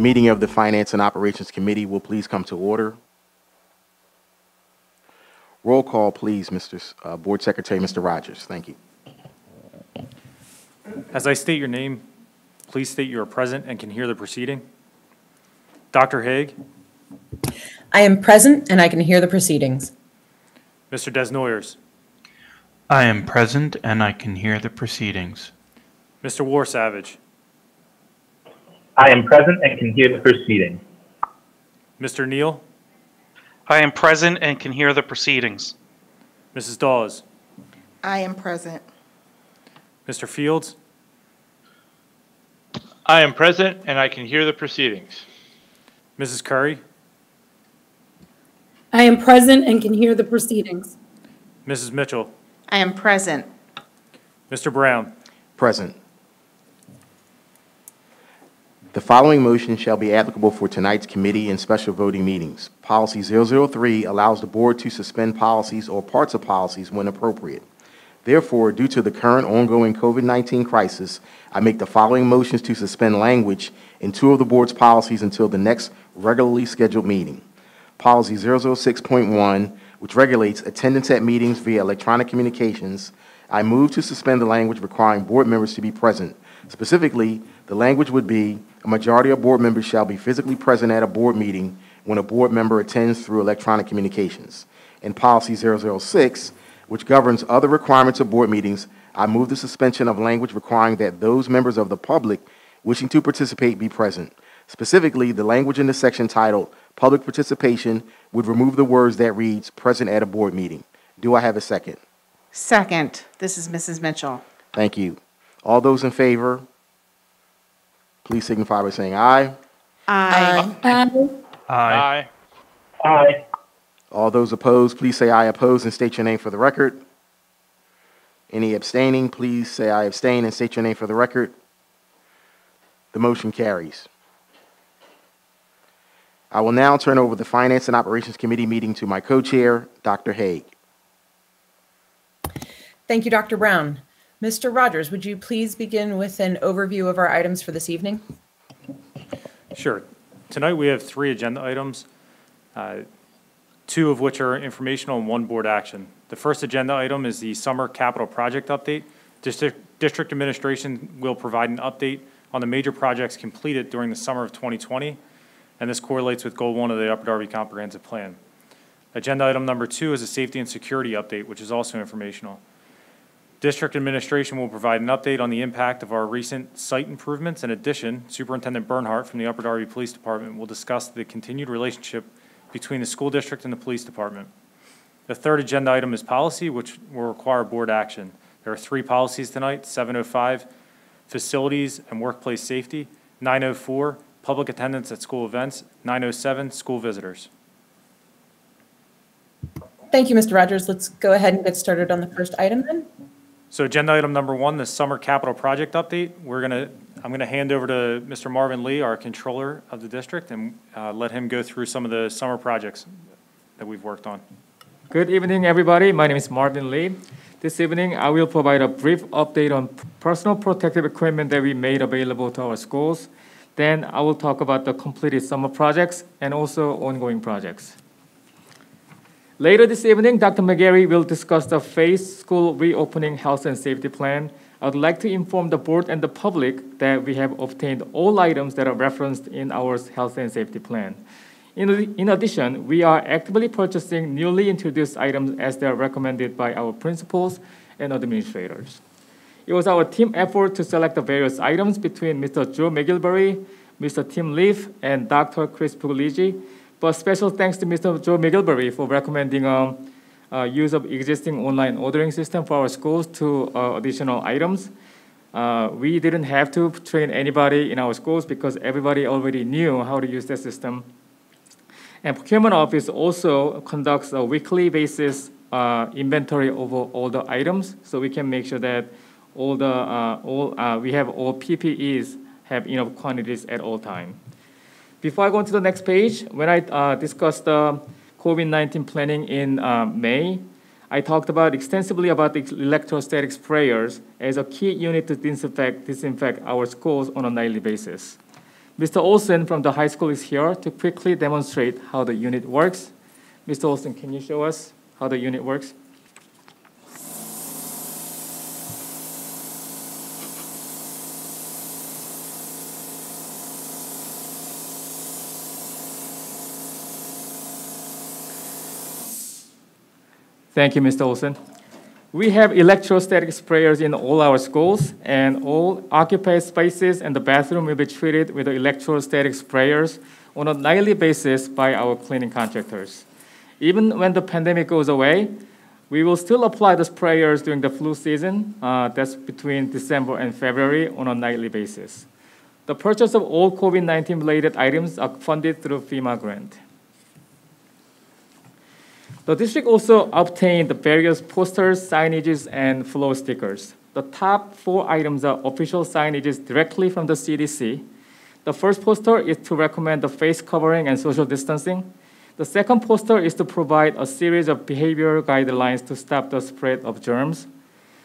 meeting of the Finance and Operations Committee will please come to order. Roll call, please, Mr. Board Secretary, Mr. Rogers. Thank you. As I state your name, please state you are present and can hear the proceeding. Dr. Haig. I am present and I can hear the proceedings. Mr. Desnoyers. I am present and I can hear the proceedings. Mr. Warsavage. I am present and can hear the proceedings. Mr. Neal. I am present and can hear the proceedings. Mrs. Dawes. I am present. Mr. Fields. I am present and I can hear the proceedings. Mrs. Curry. I am present and can hear the proceedings. Mrs. Mitchell. I am present. Mr. Brown. Present. The following motion shall be applicable for tonight's committee and special voting meetings. Policy 003 allows the board to suspend policies or parts of policies when appropriate. Therefore, due to the current ongoing COVID-19 crisis, I make the following motions to suspend language in 2 of the board's policies until the next regularly scheduled meeting. Policy 006.1, which regulates attendance at meetings via electronic communications, I move to suspend the language requiring board members to be present. Specifically, the language would be, a majority of board members shall be physically present at a board meeting when a board member attends through electronic communications. In Policy 006, which governs other requirements of board meetings, I move the suspension of language requiring that those members of the public wishing to participate be present. Specifically, the language in the section titled Public Participation would remove the words that reads present at a board meeting. Do I have a second? Second. This is Mrs. Mitchell. Thank you. All those in favor, please signify by saying aye. Aye. Aye. Aye. Aye. All those opposed, please say aye opposed and state your name for the record. Any abstaining, please say I abstain and state your name for the record. The motion carries. I will now turn over the Finance and Operations Committee meeting to my co-chair, Dr. Haig. Thank you, Dr. Brown. Mr. Rogers, would you please begin with an overview of our items for this evening? Sure. Tonight we have 3 agenda items, 2 of which are informational and 1 board action. The first agenda item is the summer capital project update. District administration will provide an update on the major projects completed during the summer of 2020, and this correlates with Goal 1 of the Upper Darby Comprehensive Plan. Agenda item number 2 is a safety and security update, which is also informational. District administration will provide an update on the impact of our recent site improvements. In addition, Superintendent Bernhardt from the Upper Darby Police Department will discuss the continued relationship between the school district and the police department. The third agenda item is policy, which will require board action. There are 3 policies tonight: 705, facilities and workplace safety; 904, public attendance at school events; 907, school visitors. Thank you, Mr. Rogers. Let's go ahead and get started on the first item then. So agenda item number 1, the summer capital project update. I'm gonna hand over to Mr. Marvin Lee, our controller of the district, and let him go through some of the summer projects that we've worked on. Good evening, everybody. My name is Marvin Lee. This evening, I will provide a brief update on personal protective equipment that we made available to our schools. Then I will talk about the completed summer projects and also ongoing projects. Later this evening, Dr. McGarry will discuss the phased school reopening health and safety plan. I would like to inform the board and the public that we have obtained all items that are referenced in our health and safety plan. In addition, we are actively purchasing newly introduced items as they are recommended by our principals and administrators. It was our team effort to select the various items between Mr. Joe McGilberry, Mr. Tim Leaf, and Dr. Chris Puglisi. But special thanks to Mr. Joe McGilberry for recommending use of existing online ordering system for our schools to additional items. We didn't have to train anybody in our schools because everybody already knew how to use the system. And procurement office also conducts a weekly basis inventory over all the items, so we can make sure that we have all PPEs have enough quantities at all time. Before I go on to the next page, when I discussed the COVID-19 planning in May, I talked extensively about the electrostatic sprayers as a key unit to disinfect our schools on a nightly basis. Mr. Olson from the high school is here to quickly demonstrate how the unit works. Mr. Olson, can you show us how the unit works? Thank you, Mr. Olson. We have electrostatic sprayers in all our schools, and all occupied spaces and the bathroom will be treated with the electrostatic sprayers on a nightly basis by our cleaning contractors. Even when the pandemic goes away, we will still apply the sprayers during the flu season, that's between December and February, on a nightly basis. The purchase of all COVID-19 related items are funded through FEMA grant. The district also obtained the various posters, signages, and floor stickers. The top 4 items are official signages directly from the CDC. The first poster is to recommend the face covering and social distancing. The second poster is to provide a series of behavioral guidelines to stop the spread of germs.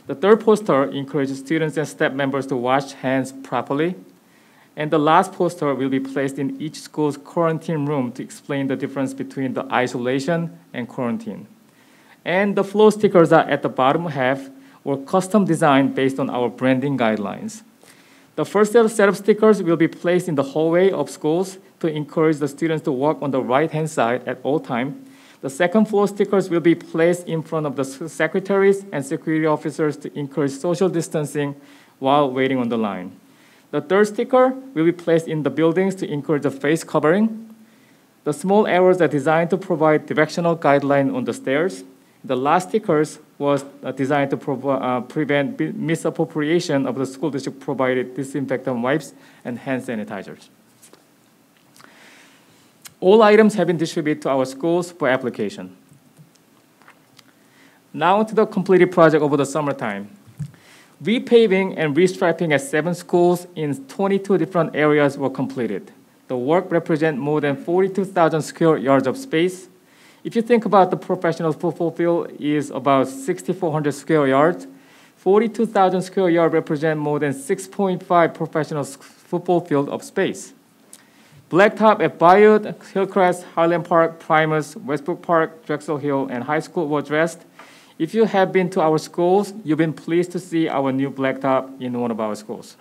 The third poster encourages students and staff members to wash hands properly. And the last poster will be placed in each school's quarantine room to explain the difference between the isolation and quarantine. And the floor stickers are at the bottom half, were custom designed based on our branding guidelines. The first set of stickers will be placed in the hallway of schools to encourage the students to walk on the right-hand side at all times. The second floor stickers will be placed in front of the secretaries and security officers to encourage social distancing while waiting on the line. The third sticker will be placed in the buildings to encourage the face covering. The small arrows are designed to provide directional guidelines on the stairs. The last stickers was designed to prevent misappropriation of the school district provided disinfectant wipes and hand sanitizers. All items have been distributed to our schools for application. Now to the completed project over the summertime. Repaving and restriping at 7 schools in 22 different areas were completed. The work represents more than 42,000 square yards of space. If you think about the professional football field is about 6,400 square yards, 42,000 square yards represent more than 6.5 professional football field of space. Blacktop at Bayard, Hillcrest, Highland Park, Primus, Westbrook Park, Drexel Hill, and High School were dressed. If you have been to our schools, you've been pleased to see our new blacktop in one of our schools.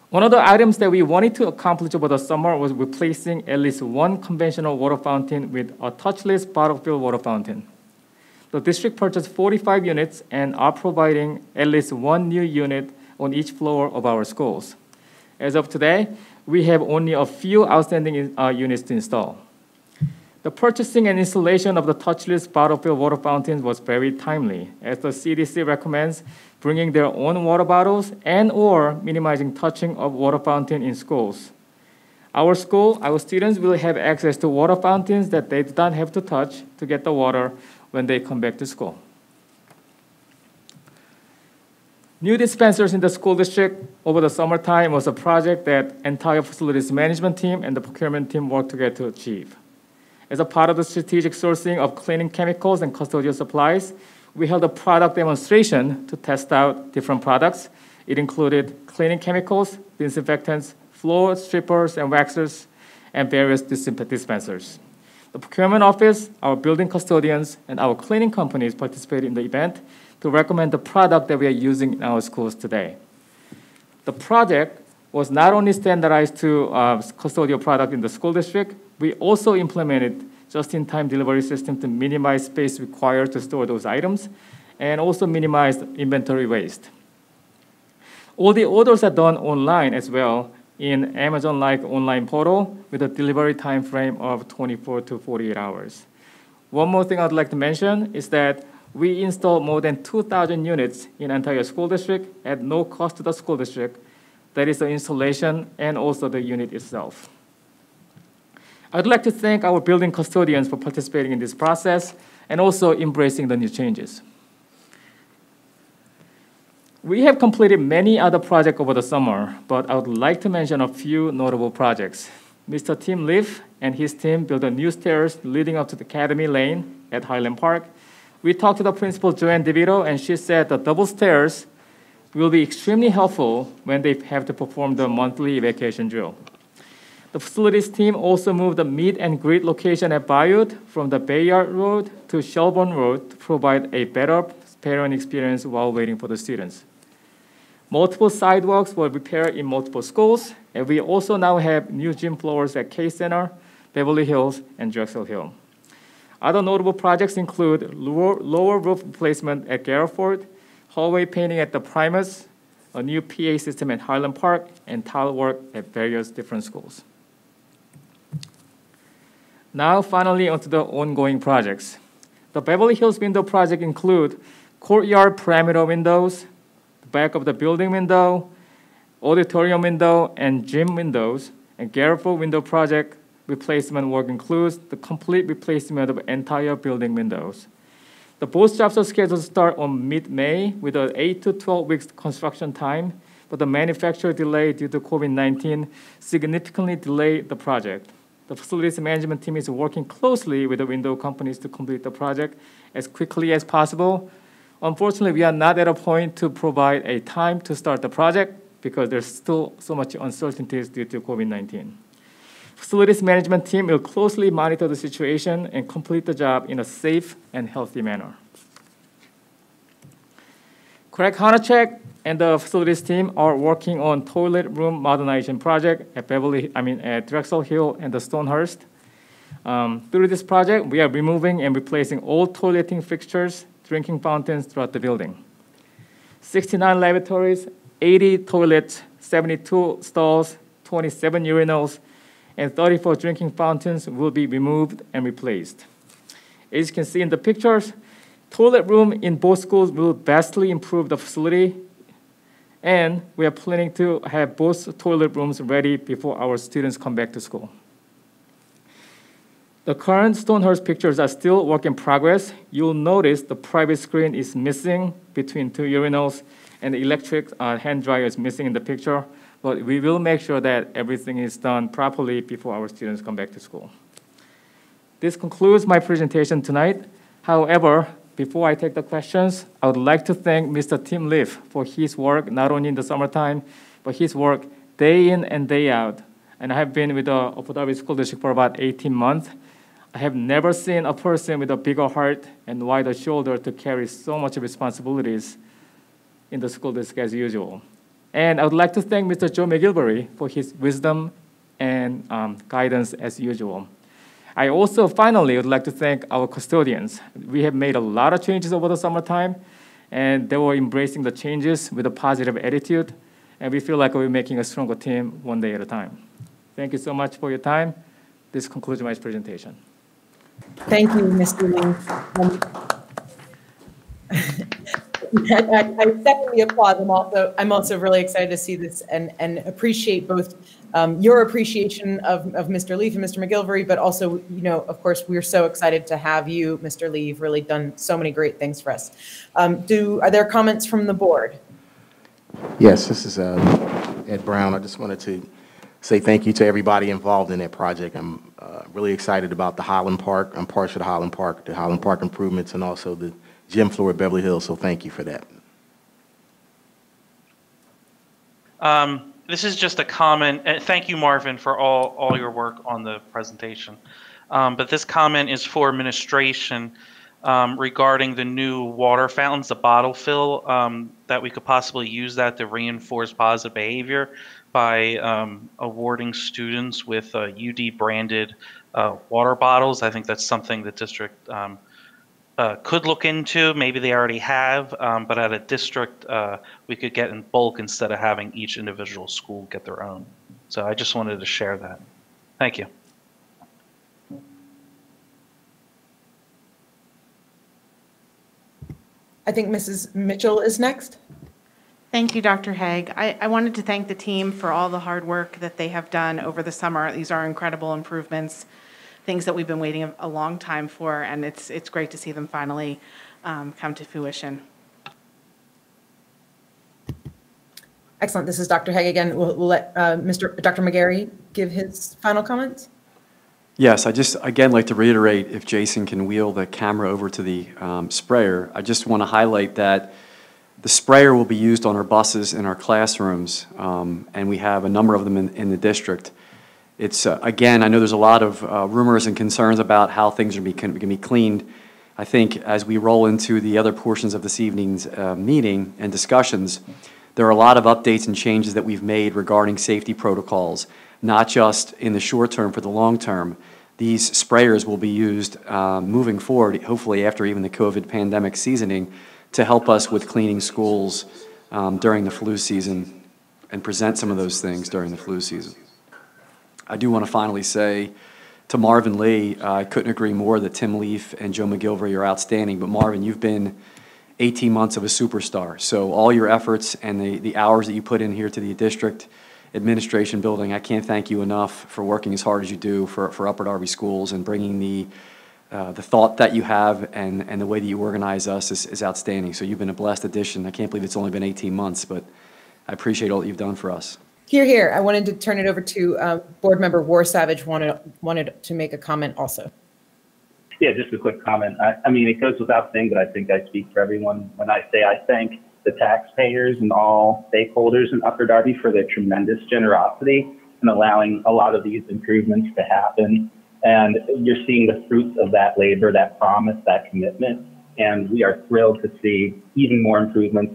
One of the items that we wanted to accomplish over the summer was replacing at least one conventional water fountain with a touchless bottle-filled water fountain. The district purchased 45 units and are providing at least one new unit on each floor of our schools. As of today, we have only a few outstanding units to install. The purchasing and installation of the touchless bottle-filled water fountains was very timely, as the CDC recommends bringing their own water bottles and/or minimizing touching of water fountain in schools. Our students will have access to water fountains that they do not have to touch to get the water when they come back to school. New dispensers in the school district over the summertime was a project that entire facilities management team and the procurement team worked together to achieve. As a part of the strategic sourcing of cleaning chemicals and custodial supplies, we held a product demonstration to test out different products. It included cleaning chemicals, disinfectants, floor strippers and waxers, and various dispensers. The procurement office, our building custodians, and our cleaning companies participated in the event to recommend the product that we are using in our schools today. The project was not only standardized to custodial product in the school district, we also implemented just-in-time delivery system to minimize space required to store those items and also minimize inventory waste. All the orders are done online as well in Amazon-like online portal with a delivery time frame of 24 to 48 hours. One more thing I'd like to mention is that we installed more than 2,000 units in entire school district at no cost to the school district. That is the installation and also the unit itself. I'd like to thank our building custodians for participating in this process and also embracing the new changes. We have completed many other projects over the summer, but I would like to mention a few notable projects. Mr. Tim Leaf and his team built a new stairs leading up to the Academy Lane at Highland Park. We talked to the principal, Joanne DeVito, and she said the double stairs will be extremely helpful when they have to perform the monthly evacuation drill. The facilities team also moved the meet and greet location at Bayard from the Bayard Road to Shelburne Road to provide a better parent experience while waiting for the students. Multiple sidewalks were repaired in multiple schools, and we also now have new gym floors at K Center, Beverly Hills, and Drexel Hill. Other notable projects include lower roof replacement at Garrettford, hallway painting at the Primus, a new PA system at Highland Park, and tile work at various different schools. Now, finally, onto the ongoing projects. The Beverly Hills window project include courtyard perimeter windows, the back of the building window, auditorium window, and gym windows. And Garrettford window project replacement work includes the complete replacement of entire building windows. The both jobs are scheduled to start on mid-May with an 8 to 12 weeks construction time, but the manufacturer delay due to COVID-19 significantly delayed the project. The facilities management team is working closely with the window companies to complete the project as quickly as possible. Unfortunately, we are not at a point to provide a time to start the project because there's still so much uncertainties due to COVID-19. Facilities management team will closely monitor the situation and complete the job in a safe and healthy manner. Craig Hanacek and the facilities team are working on toilet room modernization project at at Drexel Hill and the Stonehurst. Through this project, we are removing and replacing all toileting fixtures, drinking fountains throughout the building. 69 lavatories, 80 toilets, 72 stalls, 27 urinals, and 34 drinking fountains will be removed and replaced. As you can see in the pictures, toilet room in both schools will vastly improve the facility, and we are planning to have both toilet rooms ready before our students come back to school. The current Stonehurst pictures are still work in progress. You'll notice the private screen is missing between two urinals, and the electric hand dryer is missing in the picture. But we will make sure that everything is done properly before our students come back to school. This concludes my presentation tonight. However, before I take the questions, I would like to thank Mr. Tim Leaf for his work, not only in the summertime, but his work day in and day out. And I have been with the Abu Dhabi School District for about 18 months. I have never seen a person with a bigger heart and wider shoulder to carry so much responsibilities in the school district as usual. And I would like to thank Mr. Joe McGilvery for his wisdom and guidance as usual. I also finally would like to thank our custodians. We have made a lot of changes over the summertime, and they were embracing the changes with a positive attitude, and we feel like we're making a stronger team one day at a time. Thank you so much for your time. This concludes my presentation. Thank you, Mr. Lee. I second the applause. I'm also really excited to see this and appreciate both your appreciation of Mr. Leaf and Mr. McGilvery, but also, of course, we're so excited to have you, Mr. Lee. You've really done so many great things for us. Are there comments from the board? Yes, this is Ed Brown. I just wanted to say thank you to everybody involved in that project. I'm really excited about the Highland Park. I'm partial to Highland Park improvements, and also the gym floor at Beverly Hills, so thank you for that. This is just a comment. Thank you, Marvin, for all your work on the presentation. But this comment is for administration regarding the new water fountains, the bottle fill, that we could possibly use that to reinforce positive behavior by awarding students with UD-branded water bottles. I think that's something the district could look into. Maybe they already have, but at a district, we could get in bulk instead of having each individual school get their own. So I just wanted to share that. Thank you. I think Mrs. Mitchell is next. Thank you, Dr. Haig. I wanted to thank the team for all the hard work that they have done over the summer. These are incredible improvements, things that we've been waiting a long time for, and it's great to see them finally come to fruition. Excellent. This is Dr. Haig again. We'll let Dr. McGarry give his final comments. Yes, I just, again, like to reiterate, if Jason can wheel the camera over to the sprayer, I just want to highlight that The sprayer will be used on our buses in our classrooms, and we have a number of them in the district. It's, again, I know there's a lot of rumors and concerns about how things are going to be cleaned. I think as we roll into the other portions of this evening's meeting and discussions, there are a lot of updates and changes that we've made regarding safety protocols, not just in the short term, for the long term. These sprayers will be used moving forward, hopefully after even the COVID pandemic seasoning, to help us with cleaning schools during the flu season and present some of those things during the flu season. I do want to finally say to Marvin Lee, I couldn't agree more that Tim Leaf and Joe McGilvery are outstanding, but Marvin, you've been 18 months of a superstar. So all your efforts and the hours that you put in here to the district administration building, I can't thank you enough for working as hard as you do for Upper Darby schools and bringing the thought that you have and the way that you organize us is outstanding. So you've been a blessed addition. I can't believe it's only been 18 months, but I appreciate all that you've done for us. Here. I wanted to turn it over to Board Member Warsavage wanted to make a comment also. Yeah, just a quick comment. I mean, it goes without saying, but I think I speak for everyone when I say I thank the taxpayers and all stakeholders in Upper Darby for their tremendous generosity in allowing a lot of these improvements to happen. And you're seeing the fruits of that labor, that promise, that commitment. And we are thrilled to see even more improvements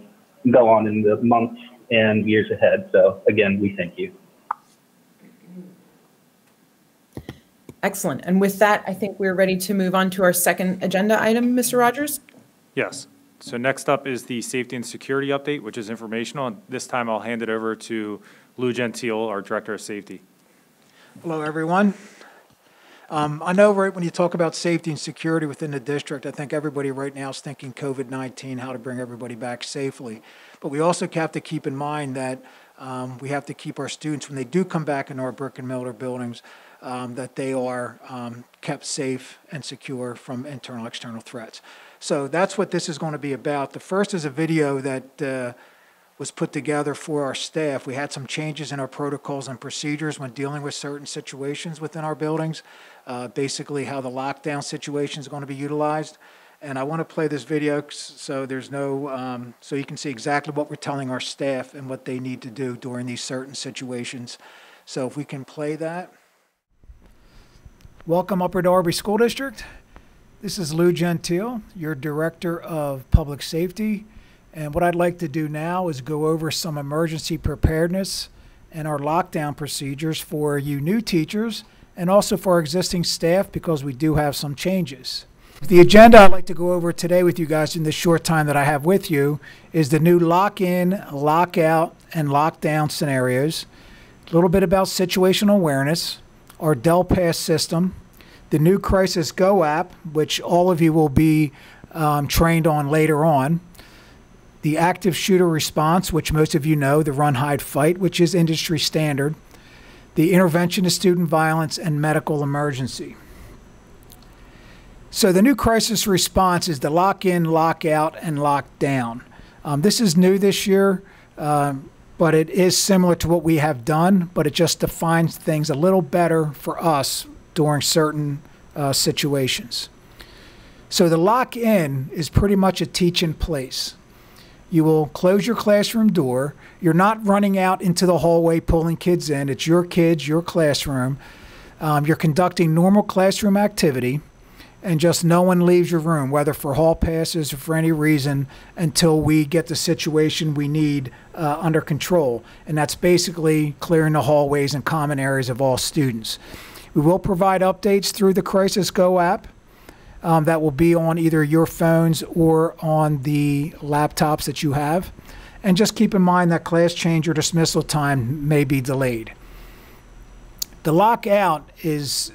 go on in the months and years ahead. So again, we thank you. Excellent. And with that, I think we're ready to move on to our second agenda item, Mr. Rogers. Yes. So next up is the safety and security update, which is informational. And this time I'll hand it over to Lou Gentile, our Director of Safety. Hello, everyone. I know right when you talk about safety and security within the district, I think everybody right now is thinking COVID-19, how to bring everybody back safely. But we also have to keep in mind that we have to keep our students, when they do come back into our brick and mortar buildings, that they are kept safe and secure from internal, external threats. So that's what this is going to be about. The first is a video that was put together for our staff. We had some changes in our protocols and procedures when dealing with certain situations within our buildings, basically how the lockdown situation is going to be utilized. And I want to play this video so there's no, so you can see exactly what we're telling our staff and what they need to do during these certain situations. So if we can play that. Welcome, Upper Darby School District. This is Lou Gentile, your Director of Public Safety. And what I'd like to do now is go over some emergency preparedness and our lockdown procedures for you new teachers and also for our existing staff, because we do have some changes. The agenda I'd like to go over today with you guys in this short time that I have with you is the new lock-in, lock-out, and lockdown scenarios, a little bit about situational awareness, our Del Pass system, the new Crisis Go app, which all of you will be trained on later on, the active shooter response, which most of you know, the run, hide, fight, which is industry standard, the intervention to student violence, and medical emergency. So the new crisis response is the lock-in, lock-out, and lock-down. This is new this year, but it is similar to what we have done, but it just defines things a little better for us during certain situations. So the lock-in is pretty much a teach-in place. You will close your classroom door. You're not running out into the hallway pulling kids in. It's your kids, your classroom. You're conducting normal classroom activity, and just no one leaves your room, whether for hall passes or for any reason, until we get the situation we need under control. And that's basically clearing the hallways and common areas of all students. We will provide updates through the Crisis Go app. That will be on either your phones or on the laptops that you have. And just keep in mind that class change or dismissal time may be delayed. The lockout is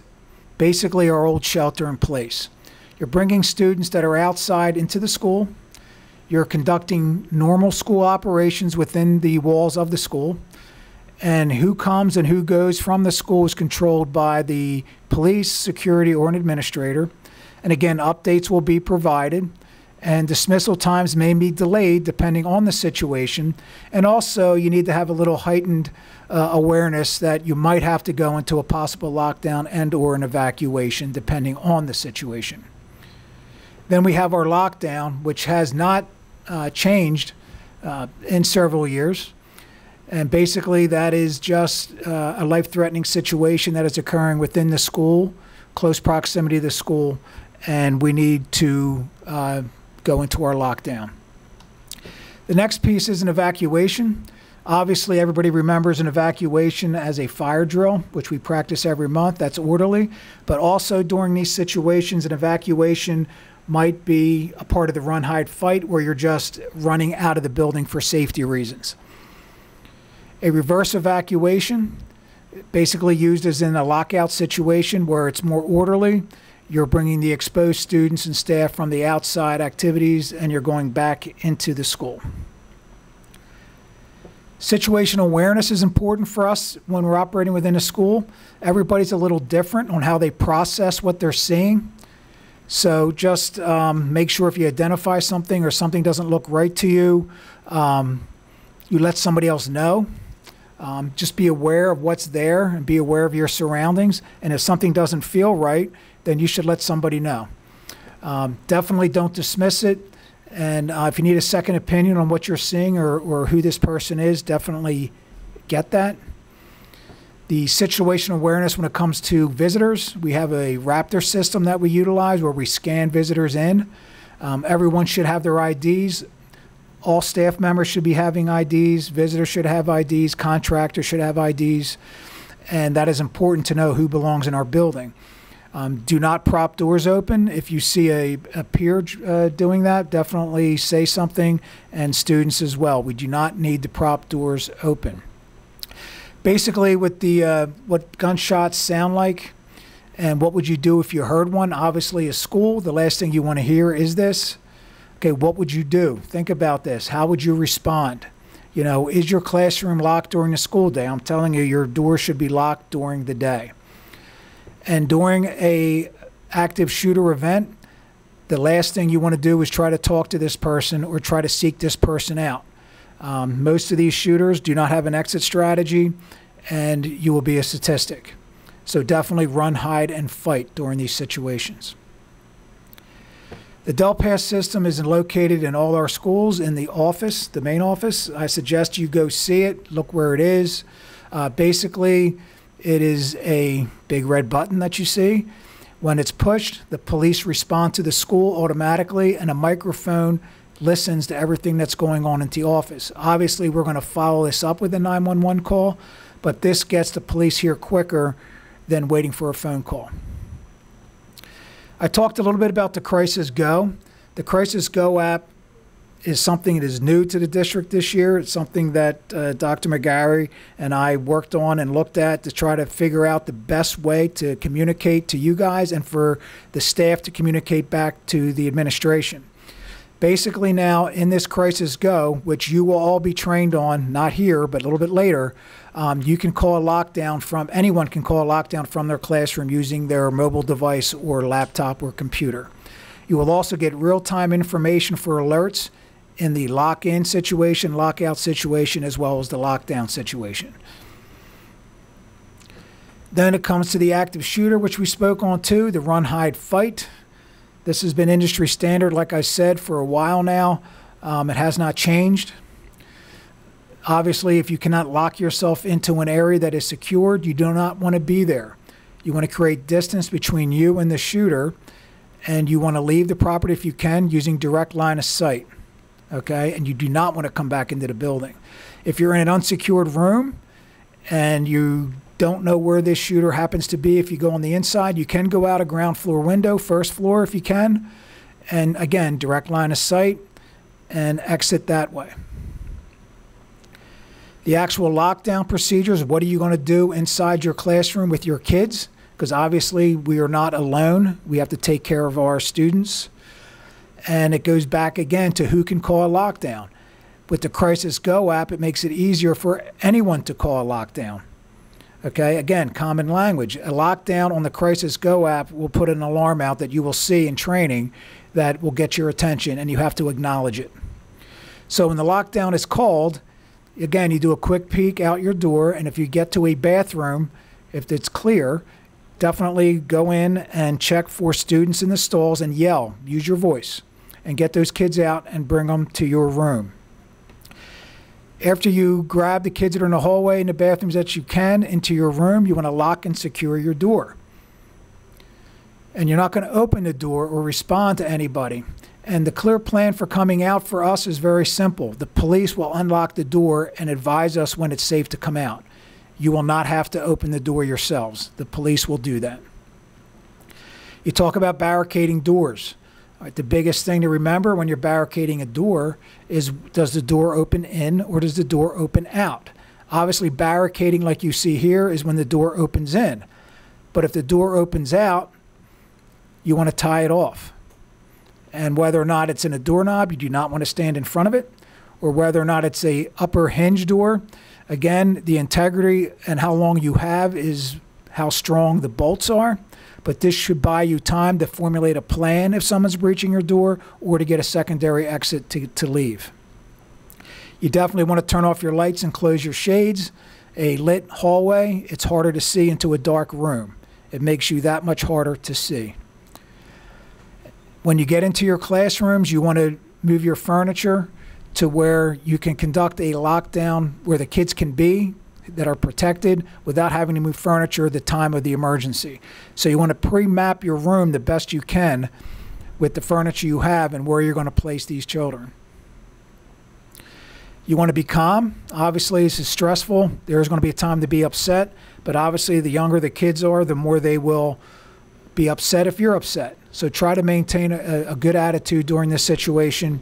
basically our old shelter in place. You're bringing students that are outside into the school. You're conducting normal school operations within the walls of the school. And who comes and who goes from the school is controlled by the police, security, or an administrator. And again, updates will be provided, and dismissal times may be delayed depending on the situation. And also, you need to have a little heightened awareness that you might have to go into a possible lockdown and or an evacuation depending on the situation. Then we have our lockdown, which has not changed in several years. And basically, that is just a life-threatening situation that is occurring within the school, close proximity to the school, and we need to go into our lockdown. The next piece is an evacuation. Obviously, everybody remembers an evacuation as a fire drill, which we practice every month. That's orderly. But also during these situations, an evacuation might be a part of the run, hide, fight, where you're just running out of the building for safety reasons. A reverse evacuation, basically used as in a lockout situation where it's more orderly. You're bringing the exposed students and staff from the outside activities, and you're going back into the school. Situational awareness is important for us when we're operating within a school. Everybody's a little different on how they process what they're seeing. So just make sure if you identify something or something doesn't look right to you, you let somebody else know. Just be aware of what's there and be aware of your surroundings. And if something doesn't feel right, then you should let somebody know. Definitely don't dismiss it. And if you need a second opinion on what you're seeing or who this person is, definitely get that. The situational awareness when it comes to visitors, we have a Raptor system that we utilize where we scan visitors in. Everyone should have their IDs. All staff members should be having IDs. Visitors should have IDs. Contractors should have IDs. And that is important to know who belongs in our building. Do not prop doors open. If you see a peer doing that, definitely say something, and students as well. We do not need to prop doors open. Basically, with the what gunshots sound like and what would you do if you heard one, obviously a school, the last thing you want to hear is this. Okay, what would you do? Think about this. How would you respond? You know, is your classroom locked during the school day? I'm telling you, your door should be locked during the day. And during a active shooter event, the last thing you want to do is try to talk to this person or try to seek this person out. Most of these shooters do not have an exit strategy, and you will be a statistic. So definitely run, hide, and fight during these situations. The Delpass system is located in all our schools in the office, the main office. I suggest you go see it, look where it is. Basically, it is a big red button that you see. When it's pushed, the police respond to the school automatically, and a microphone listens to everything that's going on in the office. Obviously, we're going to follow this up with a 911 call, but this gets the police here quicker than waiting for a phone call. I talked a little bit about the Crisis Go. The Crisis Go app is something that is new to the district this year. It's something that Dr. McGarry and I worked on and looked at to try to figure out the best way to communicate to you guys and for the staff to communicate back to the administration. Basically now in this Crisis Go, which you will all be trained on, not here, but a little bit later, you can call a lockdown from, anyone can call a lockdown from their classroom using their mobile device or laptop or computer. You will also get real-time information for alerts in the lock-in situation, lockout situation, as well as the lockdown situation. Then it comes to the active shooter, which we spoke on too, the run, hide, fight. This has been industry standard, like I said, for a while now. It has not changed. Obviously, if you cannot lock yourself into an area that is secured, you do not want to be there. You want to create distance between you and the shooter, and you want to leave the property if you can using direct line of sight. Okay, and you do not want to come back into the building. If you're in an unsecured room and you don't know where this shooter happens to be, if you go on the inside, you can go out a ground floor window, first floor if you can, and again, direct line of sight and exit that way. The actual lockdown procedures, what are you going to do inside your classroom with your kids? Because obviously we are not alone. We have to take care of our students. And it goes back again to who can call a lockdown. With the Crisis Go app, it makes it easier for anyone to call a lockdown. Okay, again, common language. A lockdown on the Crisis Go app will put an alarm out that you will see in training that will get your attention, and you have to acknowledge it. So when the lockdown is called, again, you do a quick peek out your door, and if you get to a bathroom, if it's clear, definitely go in and check for students in the stalls and yell, use your voice, and get those kids out and bring them to your room. After you grab the kids that are in the hallway and the bathrooms that you can into your room, you want to lock and secure your door. And you're not going to open the door or respond to anybody. And the clear plan for coming out for us is very simple. The police will unlock the door and advise us when it's safe to come out. You will not have to open the door yourselves. The police will do that. You talk about barricading doors. All right, the biggest thing to remember when you're barricading a door is, does the door open in or does the door open out? Obviously, barricading like you see here is when the door opens in. But if the door opens out, you want to tie it off. And whether or not it's in a doorknob, you do not want to stand in front of it, or whether or not it's a upper hinge door, again, the integrity and how long you have is how strong the bolts are. But this should buy you time to formulate a plan if someone's breaching your door or to get a secondary exit to leave. You definitely want to turn off your lights and close your shades. A lit hallway, it's harder to see into a dark room. It makes you that much harder to see. When you get into your classrooms, you want to move your furniture to where you can conduct a lockdown where the kids can be, that are protected without having to move furniture at the time of the emergency. So you want to pre-map your room the best you can with the furniture you have and where you're going to place these children. You want to be calm. Obviously, this is stressful. There's going to be a time to be upset, but obviously the younger the kids are, the more they will be upset if you're upset. So try to maintain a good attitude during this situation,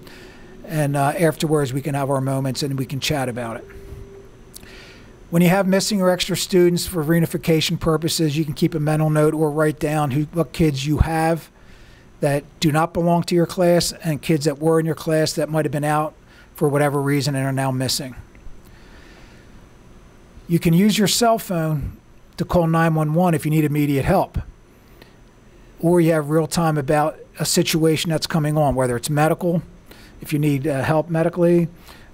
and afterwards we can have our moments and we can chat about it. When you have missing or extra students for reunification purposes, you can keep a mental note or write down what kids you have that do not belong to your class and kids that were in your class that might have been out for whatever reason and are now missing. You can use your cell phone to call 911 if you need immediate help, or you have real time about a situation that's coming on, whether it's medical, if you need help medically.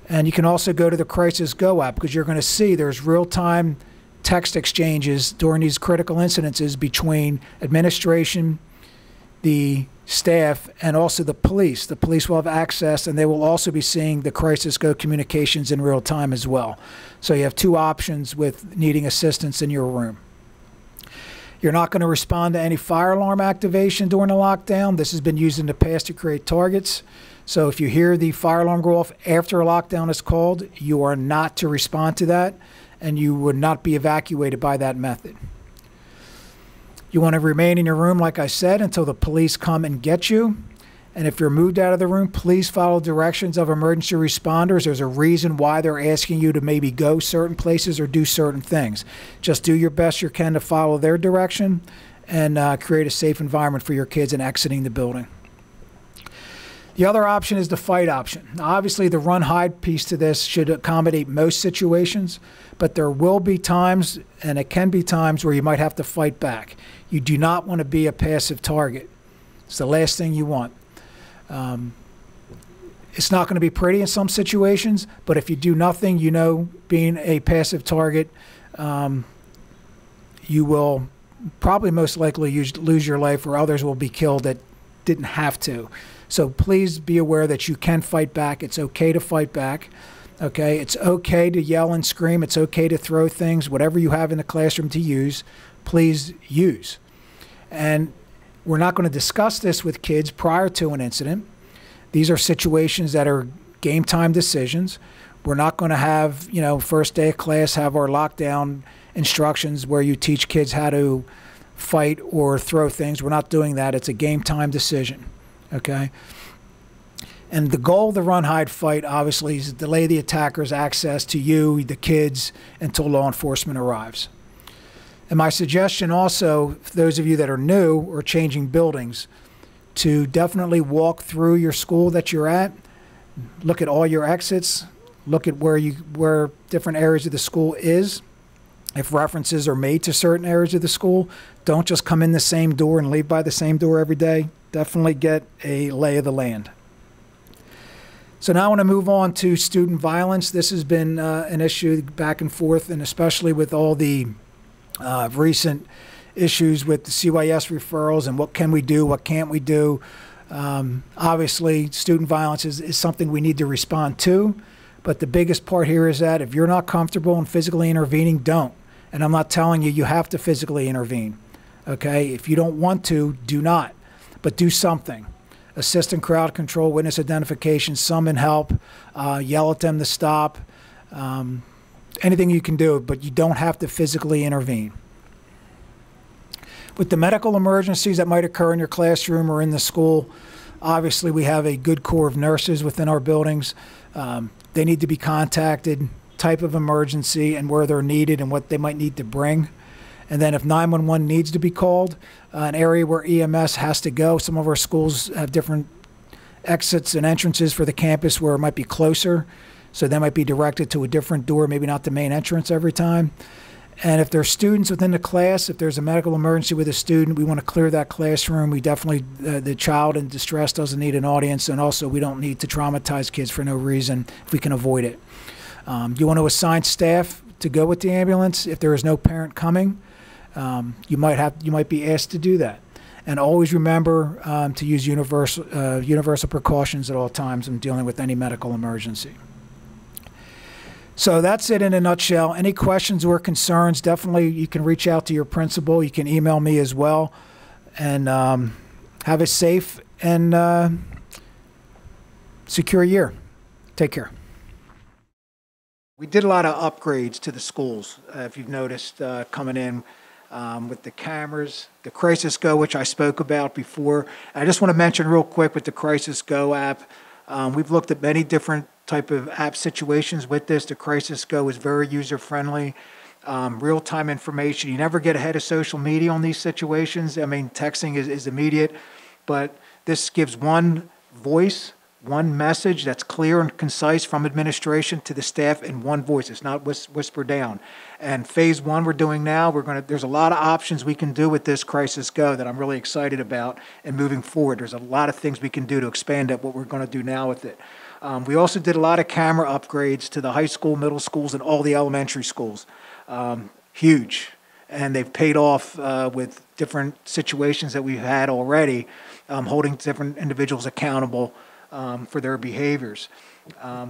And you can also go to the Crisis Go app, because you're going to see there's real-time text exchanges during these critical incidences between administration, the staff, and also the police. The police will have access, and they will also be seeing the Crisis Go communications in real time as well. So you have two options with needing assistance in your room. You're not going to respond to any fire alarm activation during the lockdown. This has been used in the past to create targets. So if you hear the fire alarm go off after a lockdown is called, you are not to respond to that, and you would not be evacuated by that method. You want to remain in your room, like I said, until the police come and get you. And if you're moved out of the room, please follow directions of emergency responders. There's a reason why they're asking you to maybe go certain places or do certain things. Just do your best you can to follow their direction and create a safe environment for your kids in exiting the building. The other option is the fight option. Now, obviously, the run-hide piece to this should accommodate most situations, but there will be times, and it can be times, where you might have to fight back. You do not want to be a passive target. It's the last thing you want. It's not going to be pretty in some situations, but if you do nothing, you know, being a passive target, you will probably most likely lose your life, or others will be killed that didn't have to. So please be aware that you can fight back. It's okay to fight back. Okay, it's okay to yell and scream. It's okay to throw things. Whatever you have in the classroom to use, please use. And we're not going to discuss this with kids prior to an incident. These are situations that are game time decisions. We're not going to have, you know, first day of class have our lockdown instructions where you teach kids how to fight or throw things. We're not doing that. It's a game time decision. Okay? And the goal of the run, hide, fight, obviously, is to delay the attacker's access to you, the kids, until law enforcement arrives. And my suggestion also, for those of you that are new or changing buildings, to definitely walk through your school that you're at, look at all your exits, look at where different areas of the school is. If references are made to certain areas of the school, don't just come in the same door and leave by the same door every day. Definitely get a lay of the land. So now I want to move on to student violence. This has been an issue back and forth, and especially with all the recent issues with the CYS referrals and what can we do, what can't we do. Obviously, student violence is something we need to respond to, But the biggest part here is that if you're not comfortable in physically intervening, don't. And I'm not telling you you have to physically intervene. Okay? If you don't want to, do not. But do something. Assist in crowd control, witness identification, summon help, yell at them to stop. Anything you can do, but you don't have to physically intervene. With the medical emergencies that might occur in your classroom or in the school, obviously we have a good core of nurses within our buildings. They need to be contacted, type of emergency and where they're needed and what they might need to bring. And then if 911 needs to be called, an area where EMS has to go, some of our schools have different exits and entrances for the campus where it might be closer. So they might be directed to a different door, maybe not the main entrance every time. And if there's students within the class, if there's a medical emergency with a student, we want to clear that classroom. We definitely, the child in distress doesn't need an audience, and also we don't need to traumatize kids for no reason if we can avoid it. You want to assign staff to go with the ambulance. If there is no parent coming, you might be asked to do that. And always remember to use universal precautions at all times when dealing with any medical emergency. So that's it in a nutshell. Any questions or concerns, definitely you can reach out to your principal. You can email me as well. And have a safe and secure year. Take care. We did a lot of upgrades to the schools, if you've noticed, coming in with the cameras, the Crisis Go, which I spoke about before. I just want to mention real quick with the Crisis Go app, we've looked at many different type of app situations with this. The Crisis Go is very user-friendly, real-time information. You never get ahead of social media on these situations. I mean, texting is immediate, but this gives one voice, one message that's clear and concise from administration to the staff in one voice. It's not whispered down. And phase one we're doing now, there's a lot of options we can do with this Crisis Go that I'm really excited about and moving forward. There's a lot of things we can do to expand up what we're going to do now with it. We also did a lot of camera upgrades to the high school, middle schools, and all the elementary schools. Huge. And they've paid off with different situations that we've had already, holding different individuals accountable for their behaviors.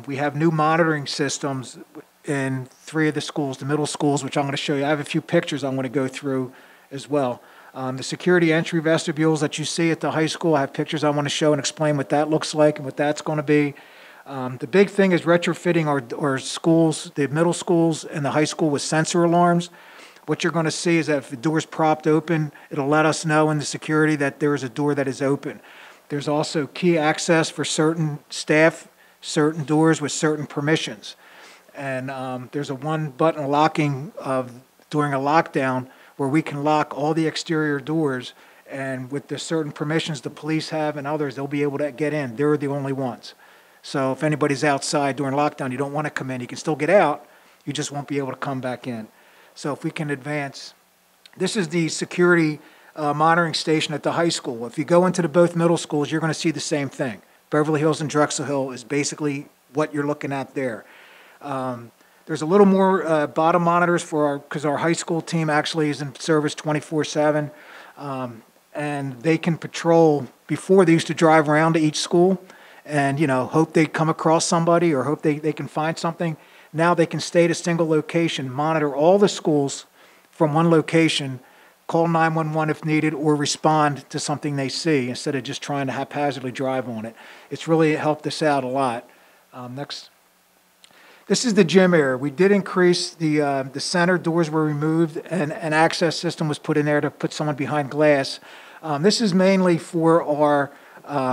We have new monitoring systems in 3 of the schools, the middle schools, which I'm going to show you. I have a few pictures I'm going to go through as well. The security entry vestibules that you see at the high school, I have pictures I want to show and explain what that looks like and what that's going to be. The big thing is retrofitting our schools, the middle schools and the high school with sensor alarms. What you're going to see is that if the door is propped open, it'll let us know in the security that there is a door that is open. There's also key access for certain staff, certain doors with certain permissions. And there's a one-button locking during a lockdown where we can lock all the exterior doors, and with the certain permissions the police have and others, they'll be able to get in. They're the only ones. So if anybody's outside during lockdown, you don't want to come in. You can still get out. You just won't be able to come back in. So if we can advance. This is the security monitoring station at the high school. If you go into both middle schools, you're going to see the same thing. Beverly Hills and Drexel Hill is basically what you're looking at there. There's a little more bottom monitors because our high school team actually is in service 24/7. And they can patrol. Before, they used to drive around to each school and, hope they come across somebody or hope they can find something. Now they can stay at a single location, monitor all the schools from one location, call 911 if needed, or respond to something they see instead of just trying to haphazardly drive on it. It's really helped us out a lot. Next. This is the gym area. We did increase the center doors were removed and an access system was put in there to put someone behind glass. This is mainly for our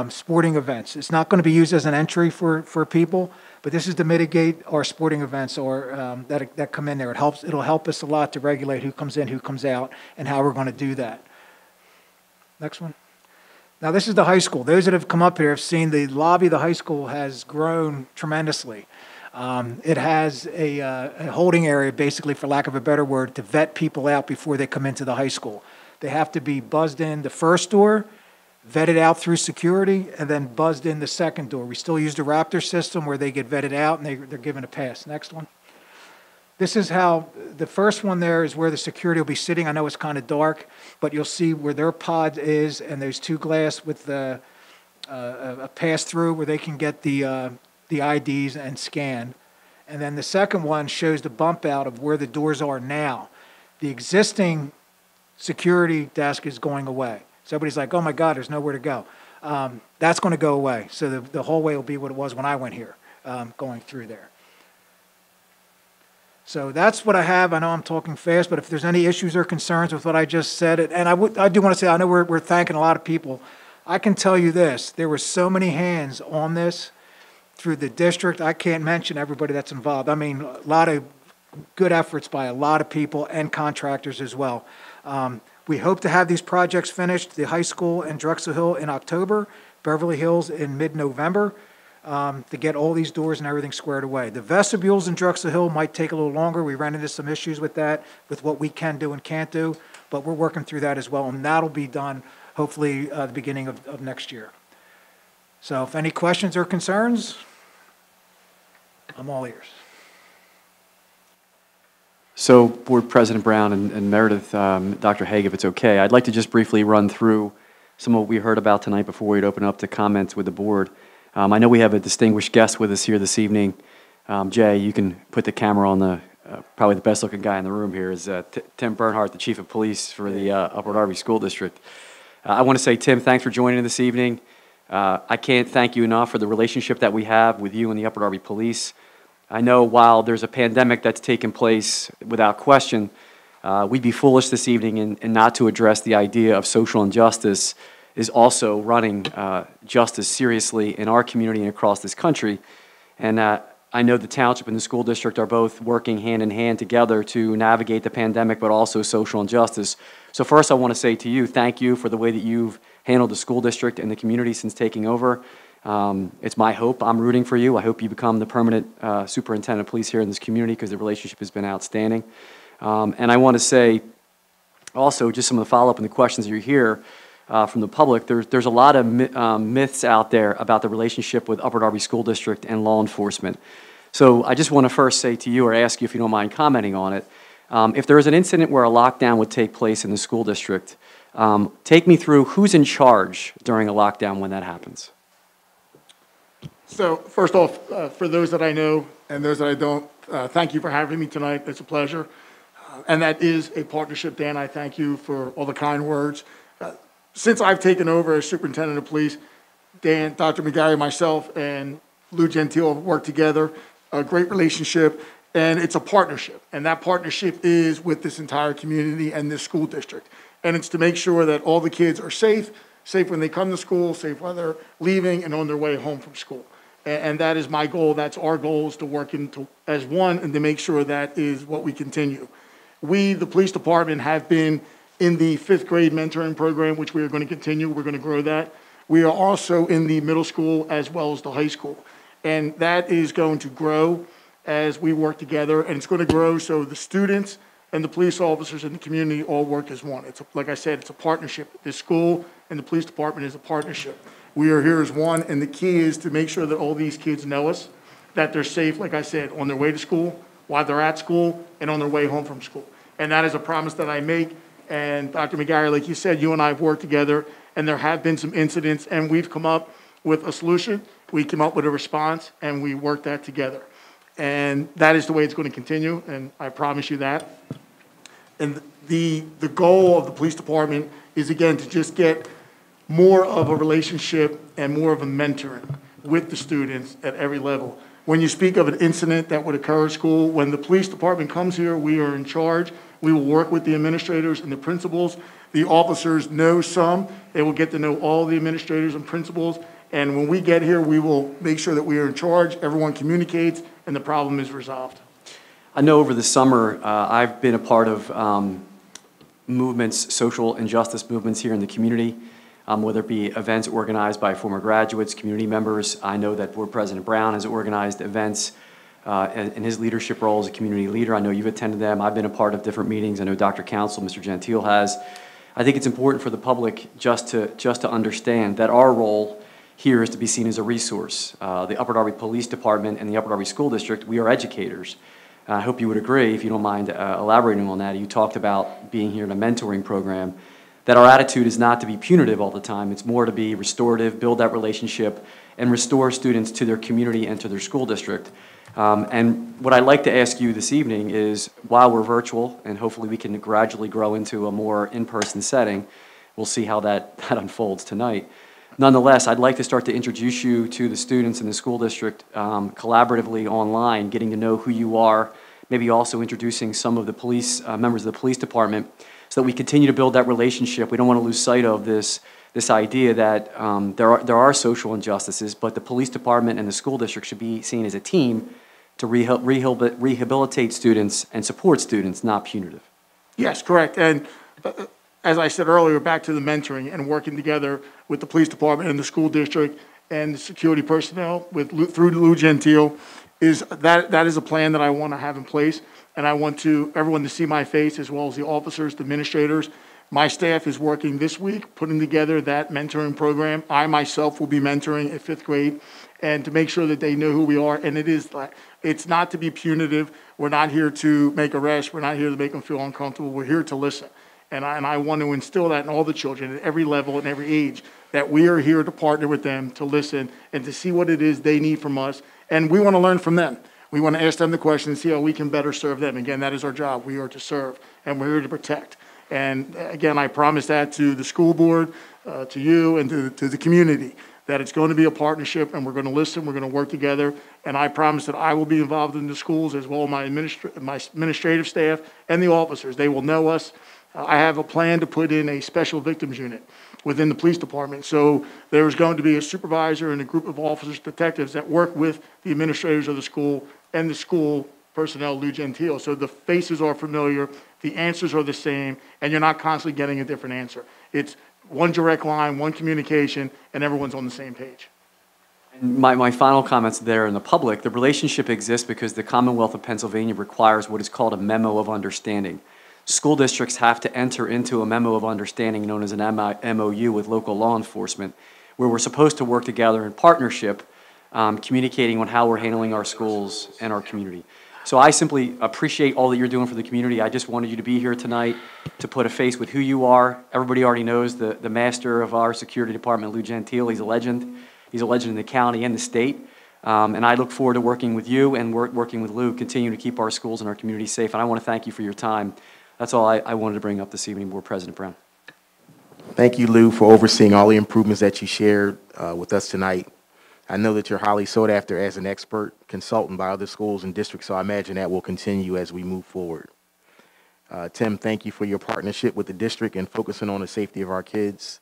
sporting events. It's not going to be used as an entry for people, but this is to mitigate our sporting events or that come in there. It'll help us a lot to regulate who comes in, who comes out, and how we're going to do that. Next one. Now this is the high school. Those that have come up here have seen the lobby of the high school has grown tremendously. It has a holding area, basically, for lack of a better word, to vet people out before they come into the high school. They have to be buzzed in the first door, vetted out through security, and then buzzed in the second door. We still use the Raptor system where they get vetted out and they're given a pass. Next one. This is how, the first one there is where the security will be sitting. I know it's kind of dark, but you'll see where their pod is, and there's 2 glass with a pass-through where they can get the IDs and scan And then the second one shows the bump out of where the doors are now. The existing security desk is going away. So everybody's like, oh my God, there's nowhere to go. That's going to go away. So the hallway will be what it was when I went here, going through there. So that's what I have. I know I'm talking fast, but if there's any issues or concerns with what I just said, and I do want to say, I know we're thanking a lot of people. I can tell you this, there were so many hands on this through the district. I can't mention everybody that's involved. I mean, a lot of good efforts by a lot of people and contractors as well. We hope to have these projects finished, the high school and Drexel Hill in October, Beverly Hills in mid-November, to get all these doors and everything squared away. The vestibules in Drexel Hill might take a little longer. We ran into some issues with that, with what we can do and can't do, but we're working through that as well, and that'll be done hopefully the beginning of next year. So if any questions or concerns, I'm all ears. So, Board President Brown and Meredith, Dr. Haig, if it's okay, I'd like to just briefly run through some of what we heard about tonight before we'd open up to comments with the board. I know we have a distinguished guest with us here this evening. Jay, you can put the camera on the, probably the best looking guy in the room here is Tim Bernhardt, the Chief of Police for the Upper Darby School District. I want to say, Tim, thanks for joining this evening. I can't thank you enough for the relationship that we have with you and the Upper Darby Police. I know while there's a pandemic that's taken place without question, we'd be foolish this evening and not to address the idea of social injustice is also running justice seriously in our community and across this country. And I know the township and the school district are both working hand in hand together to navigate the pandemic, but also social injustice. So first I want to say to you, thank you for the way that you've handled the school district and the community since taking over. It's my hope, I'm rooting for you. I hope you become the permanent superintendent of police here in this community because the relationship has been outstanding. And I want to say also just some of the follow-up and the questions you hear from the public. There's a lot of myths out there about the relationship with Upper Darby School District and law enforcement. So I just want to first say to you or ask you if you don't mind commenting on it. If there is an incident where a lockdown would take place in the school district, take me through who's in charge during a lockdown when that happens. So first off, for those that I know and those that I don't, thank you for having me tonight. It's a pleasure. And that is a partnership, Dan. I thank you for all the kind words. Since I've taken over as superintendent of police, Dan, Dr. McGarry, myself, and Lou Gentile have worked together, a great relationship, and it's a partnership. And that partnership is with this entire community and this school district. And it's to make sure that all the kids are safe when they come to school, safe while they're leaving and on their way home from school. And that is my goal. That's our goal, is to work as one and to make sure that is what we continue. We, the police department, have been in the 5th grade mentoring program, which we are going to continue. We're going to grow that. We are also in the middle school as well as the high school. And that is going to grow as we work together. And it's going to grow so the students and the police officers in the community all work as one. It's like I said, it's a partnership. The school and the police department is a partnership. We are here as one, and the key is to make sure that all these kids know us, that they're safe, like I said, on their way to school, while they're at school, and on their way home from school. And that is a promise that I make. And Dr. McGarry, like you said, you and I have worked together, and there have been some incidents, and we've come up with a solution. We came up with a response, and we worked that together. And that is the way it's going to continue, and I promise you that. And the goal of the police department is, again, to just get more of a relationship and more of a mentoring with the students at every level. When you speak of an incident that would occur at school, when the police department comes here, we are in charge. We will work with the administrators and the principals. The officers know some. They will get to know all the administrators and principals. And when we get here, we will make sure that we are in charge, everyone communicates, and the problem is resolved. I know over the summer, I've been a part of movements, social injustice movements here in the community, whether it be events organized by former graduates, community members. I know that Board President Brown has organized events in his leadership role as a community leader. I know you've attended them. I've been a part of different meetings. I know Dr. Council, Mr. Gentile has. I think it's important for the public just to understand that our role here is to be seen as a resource. The Upper Darby Police Department and the Upper Darby School District, we are educators. I hope you would agree, if you don't mind elaborating on that. You talked about being here in a mentoring program. that our attitude is not to be punitive all the time. It's more to be restorative, build that relationship, and restore students to their community and to their school district. And what I'd like to ask you this evening is, while we're virtual, and hopefully we can gradually grow into a more in-person setting, we'll see how that unfolds tonight. Nonetheless, I'd like to start to introduce you to the students in the school district collaboratively online, getting to know who you are, maybe also introducing some of the police, members of the police department, so that we continue to build that relationship. We don't want to lose sight of this idea that there are social injustices, but the police department and the school district should be seen as a team to rehabilitate students and support students, not punitive. Yes, correct. And as I said earlier, back to the mentoring and working together with the police department and the school district and the security personnel through Lou Gentile, that is a plan that I want to have in place. And I want everyone to see my face, as well as the officers, the administrators. My staff is working this week, putting together that mentoring program. I myself will be mentoring at 5th grade, and to make sure that they know who we are. And it's not to be punitive. We're not here to make arrests. We're not here to make them feel uncomfortable. We're here to listen. And I want to instill that in all the children at every level and every age, that we are here to partner with them, to listen, and to see what it is they need from us. And we want to learn from them. We want to ask them the questions and see how we can better serve them. Again, that is our job. We are to serve, and we're here to protect. And again, I promise that to the school board, to you, and to the community, that it's going to be a partnership, and we're going to listen, we're going to work together. And I promise that I will be involved in the schools, as well as my administrative staff and the officers. They will know us. I have a plan to put in a special victims unit within the police department. So there's going to be a supervisor and a group of officers, detectives that work with the administrators of the school and the school personnel, Lou Gentile. So the faces are familiar, the answers are the same, and you're not constantly getting a different answer. It's one direct line, one communication, and everyone's on the same page. My final comments there in the public, the relationship exists because the Commonwealth of Pennsylvania requires what is called a memo of understanding. School districts have to enter into a memo of understanding known as an MOU with local law enforcement, where we're supposed to work together in partnership, communicating on how we're handling our schools and our community. So I simply appreciate all that you're doing for the community. I just wanted you to be here tonight to put a face with who you are. Everybody already knows the master of our security department, Lou Gentile. He's a legend. He's a legend in the county and the state. And I look forward to working with you and working with Lou, continuing to keep our schools and our community safe. And I want to thank you for your time. That's all I wanted to bring up this evening, Board President Brown. Thank you, Lou, for overseeing all the improvements that you shared with us tonight. I know that you're highly sought after as an expert consultant by other schools and districts, so I imagine that will continue as we move forward. Tim, thank you for your partnership with the district and focusing on the safety of our kids.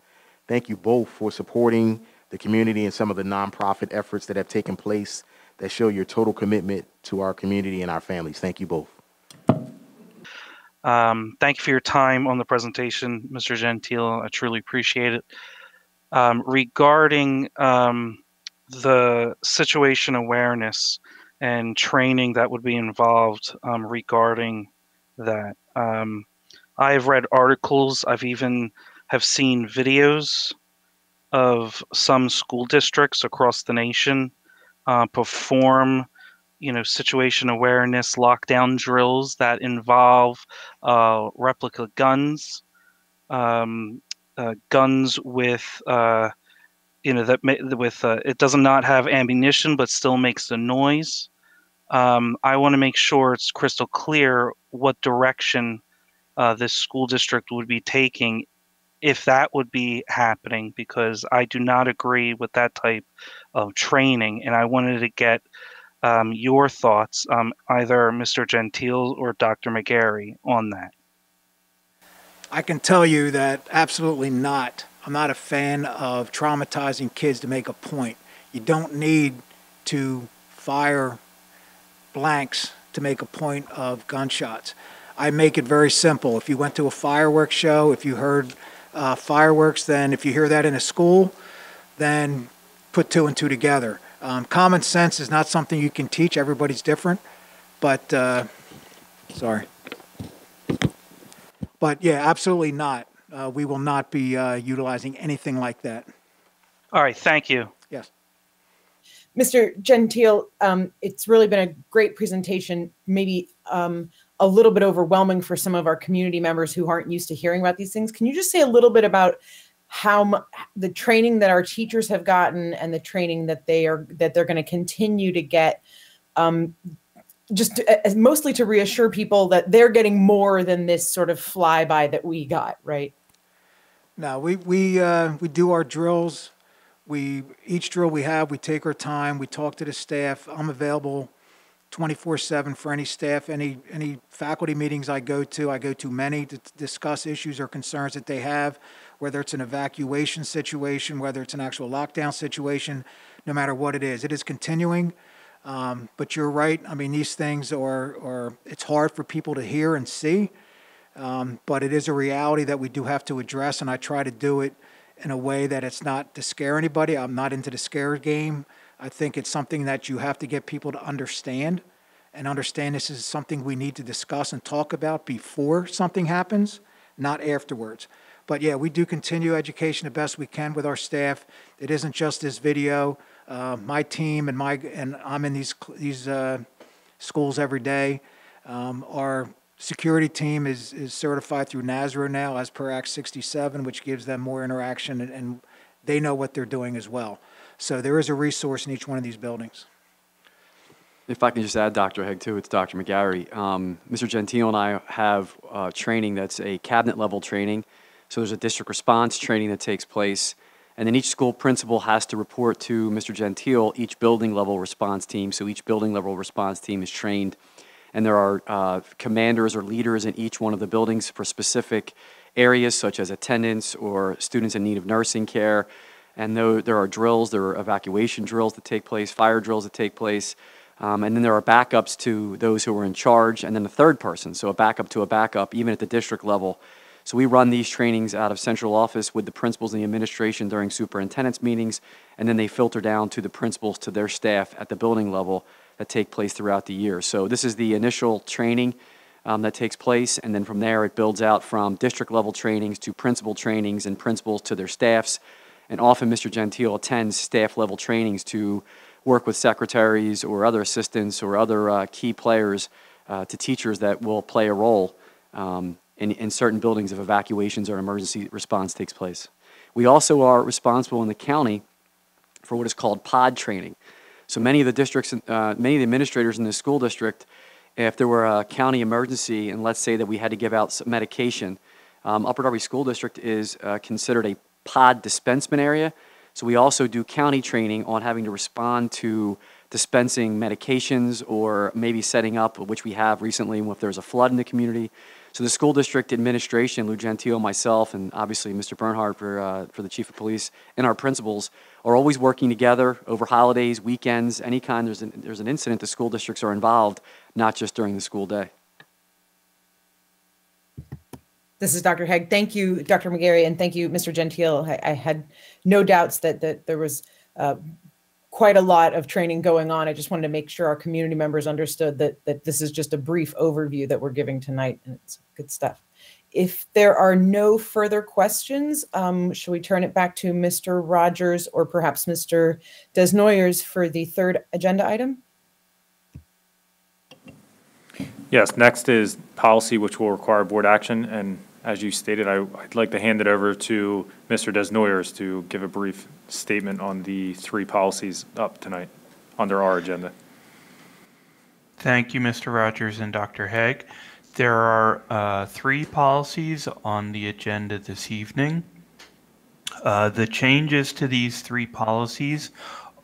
Thank you both for supporting the community and some of the nonprofit efforts that have taken place that show your total commitment to our community and our families. Thank you both. Thank you for your time on the presentation, Mr. Gentile. I truly appreciate it. Regarding the situation awareness and training that would be involved regarding that, I have read articles. I've even have seen videos of some school districts across the nation perform situation awareness lockdown drills that involve replica guns, guns with it does not have ammunition but still makes the noise. I want to make sure it's crystal clear what direction this school district would be taking if that would be happening, because I do not agree with that type of training, and I wanted to get your thoughts, either Mr. Gentile or Dr. McGarry, on that. I can tell you that absolutely not. I'm not a fan of traumatizing kids to make a point. You don't need to fire blanks to make a point of gunshots. I make it very simple. If you went to a fireworks show, if you heard fireworks, then if you hear that in a school, then put two and two together. Common sense is not something you can teach. Everybody's different, but sorry. But yeah, absolutely not. We will not be utilizing anything like that. All right, thank you. Yes. Mr. Gentile, it's really been a great presentation. Maybe a little bit overwhelming for some of our community members who aren't used to hearing about these things. Can you just say a little bit about how the training that our teachers have gotten and the training that they're going to continue to get, mostly to reassure people that they're getting more than this sort of flyby that we got, right? No, we do our drills. Each drill we have, we take our time. We talk to the staff. I'm available 24/7 for any staff, any faculty meetings I go to many to discuss issues or concerns that they have, whether it's an evacuation situation, whether it's an actual lockdown situation, no matter what it is. It is continuing, but you're right. I mean, these things it's hard for people to hear and see, but it is a reality that we do have to address, and I try to do it in a way that it's not to scare anybody. I'm not into the scare game. I think it's something that you have to get people to understand, and understand this is something we need to discuss and talk about before something happens, not afterwards. But yeah, we do continue education the best we can with our staff. It isn't just this video. My team and I'm in these schools every day. Our security team is certified through NASRA now as per Act 67, which gives them more interaction, and they know what they're doing as well. So there is a resource in each one of these buildings. If I can just add, Dr. Hegg, too, it's Dr. McGarry. Mr. Gentile and I have training that's a cabinet-level training. So there's a district response training that takes place, and then each school principal has to report to Mr. Gentile each building-level response team. So each building-level response team is trained, and there are commanders or leaders in each one of the buildings for specific areas, such as attendance or students in need of nursing care. And there are drills, there are evacuation drills that take place, fire drills that take place, and then there are backups to those who are in charge, and then a third person, so a backup to a backup, even at the district level. So we run these trainings out of central office with the principals and the administration during superintendent's meetings, and then they filter down to the principals, to their staff at the building level that take place throughout the year. So this is the initial training that takes place, and then from there it builds out from district level trainings to principal trainings and principals to their staffs. And often Mr. Gentile attends staff level trainings to work with secretaries or other assistants or other key players to teachers that will play a role in certain buildings if evacuations or emergency response takes place. We also are responsible in the county for what is called pod training. So many of the districts, many of the administrators in the school district, if there were a county emergency and let's say that we had to give out some medication, Upper Darby School District is considered a pod dispensement area. So we also do county training on having to respond to dispensing medications or maybe setting up, which we have recently if there's a flood in the community. So the school district administration, Lou Gentile, myself, and obviously Mr. Bernhard for the chief of police, and our principals are always working together over holidays, weekends, any kind there's an incident, the school districts are involved, not just during the school day. This is Dr. Hegg. Thank you, Dr. McGarry, and thank you, Mr. Gentile. I had no doubts that there was quite a lot of training going on. I just wanted to make sure our community members understood that this is just a brief overview that we're giving tonight, and it's good stuff. If there are no further questions, shall we turn it back to Mr. Rogers or perhaps Mr. Desnoyers for the third agenda item? Yes, next is policy, which will require board action. And as you stated, I'd like to hand it over to Mr. Desnoyers to give a brief statement on the three policies up tonight under our agenda. Thank you, Mr. Rogers and Dr. Hegg. There are three policies on the agenda this evening. The changes to these three policies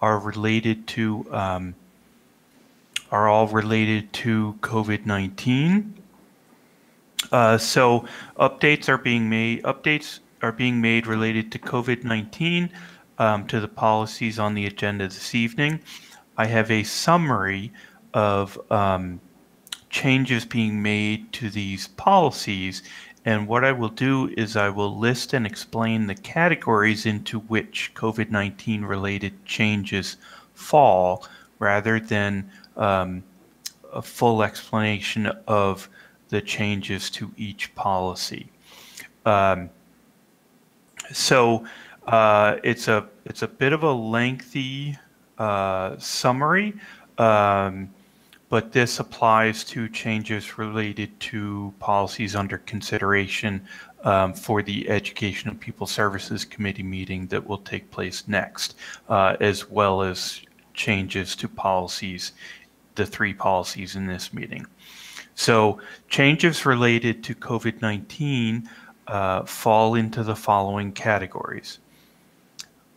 are related to are all related to COVID-19. So updates are being made related to COVID-19 to the policies on the agenda this evening. I have a summary of changes being made to these policies, and what I will do is I will list and explain the categories into which COVID-19 related changes fall, rather than a full explanation of the changes to each policy. So it's a bit of a lengthy summary, but this applies to changes related to policies under consideration for the Education and People Services Committee meeting that will take place next, as well as changes to policies, the 3 policies in this meeting. So changes related to COVID-19 fall into the following categories.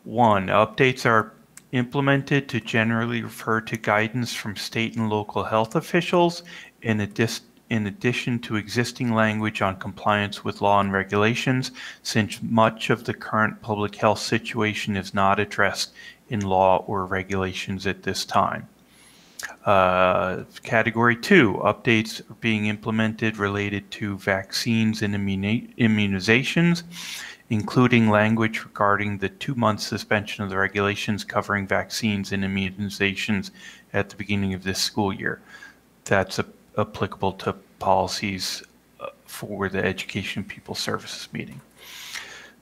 1, updates are implemented to generally refer to guidance from state and local health officials in addition to existing language on compliance with law and regulations, since much of the current public health situation is not addressed in law or regulations at this time. Category 2, updates are being implemented related to vaccines and immunizations, including language regarding the 2-month suspension of the regulations covering vaccines and immunizations at the beginning of this school year. That's applicable to policies for the Education and People Services meeting.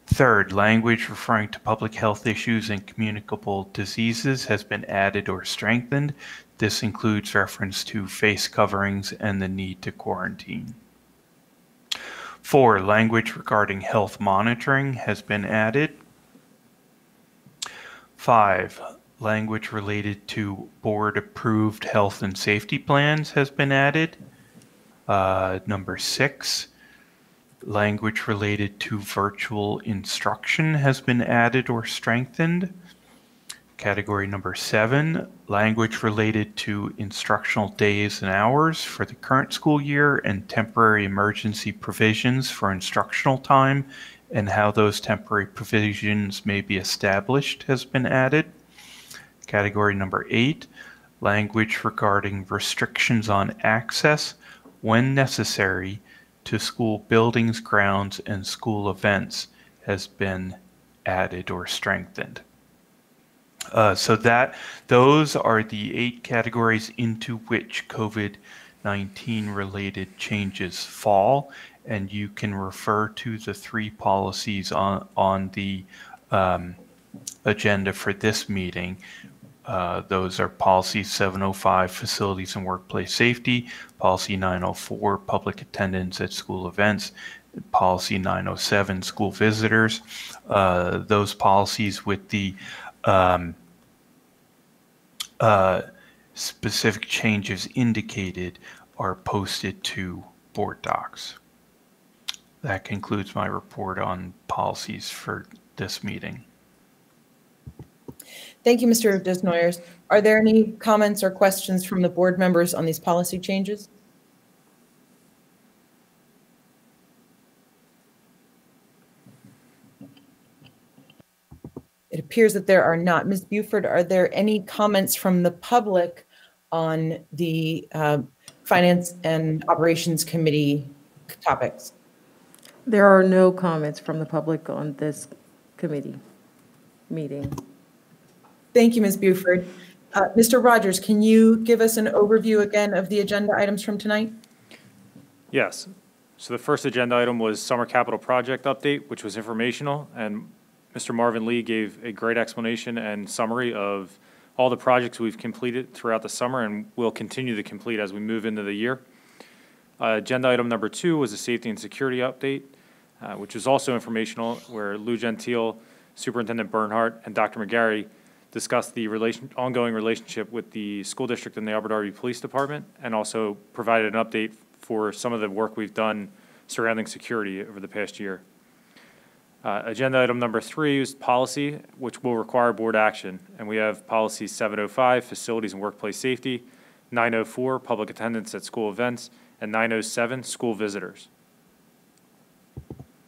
3rd, language referring to public health issues and communicable diseases has been added or strengthened. This includes reference to face coverings and the need to quarantine. 4, language regarding health monitoring has been added. 5, language related to board-approved health and safety plans has been added. Number 6, language related to virtual instruction has been added or strengthened. Category number 7, language related to instructional days and hours for the current school year and temporary emergency provisions for instructional time and how those temporary provisions may be established has been added. Category number 8, language regarding restrictions on access when necessary to school buildings, grounds, and school events has been added or strengthened. So those are the 8 categories into which COVID-19 related changes fall, and you can refer to the 3 policies on the agenda for this meeting. Those are Policy 705, Facilities and Workplace Safety, Policy 904, Public Attendance at School Events, Policy 907, School Visitors. Those policies with the specific changes indicated are posted to board docs. That concludes my report on policies for this meeting. Thank you, Mr. Desnoyers. Are there any comments or questions from the board members on these policy changes? It appears that there are not. Ms. Buford, are there any comments from the public on the Finance and Operations Committee topics? There are no comments from the public on this committee meeting. Thank you, Ms. Buford. Mr. Rogers, can you give us an overview again of the agenda items from tonight? Yes. So the first agenda item was Summer Capital Project Update, which was informational, and Mr. Marvin Lee gave a great explanation and summary of all the projects we've completed throughout the summer and will continue to complete as we move into the year. Agenda item number 2 was a safety and security update, which was also informational, where Lou Gentile, Superintendent Bernhardt, and Dr. McGarry discussed the ongoing relationship with the school district and the Upper Darby Police Department, and also provided an update for some of the work we've done surrounding security over the past year. Agenda item number 3 is policy, which will require board action. And we have policy 705, facilities and workplace safety, 904, public attendance at school events, and 907, school visitors.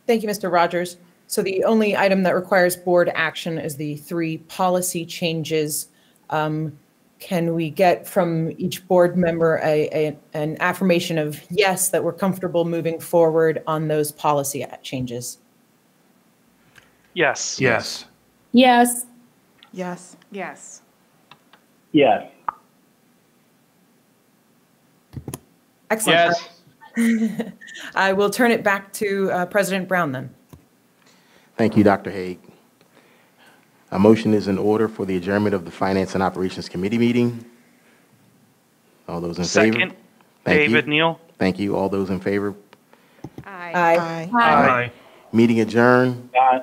Thank you, Mr. Rogers. So the only item that requires board action is the 3 policy changes. Can we get from each board member an affirmation of yes, that we're comfortable moving forward on those policy changes? Yes. Yes. Yes. Yes. Yes. Excellent. Yes. I will turn it back to President Brown then. Thank you, Dr. Haig. A motion is in order for the adjournment of the Finance and Operations Committee meeting. All those in favor? Second, Thank you. David Neal. Thank you. All those in favor? Aye. Aye. Meeting adjourned. Aye.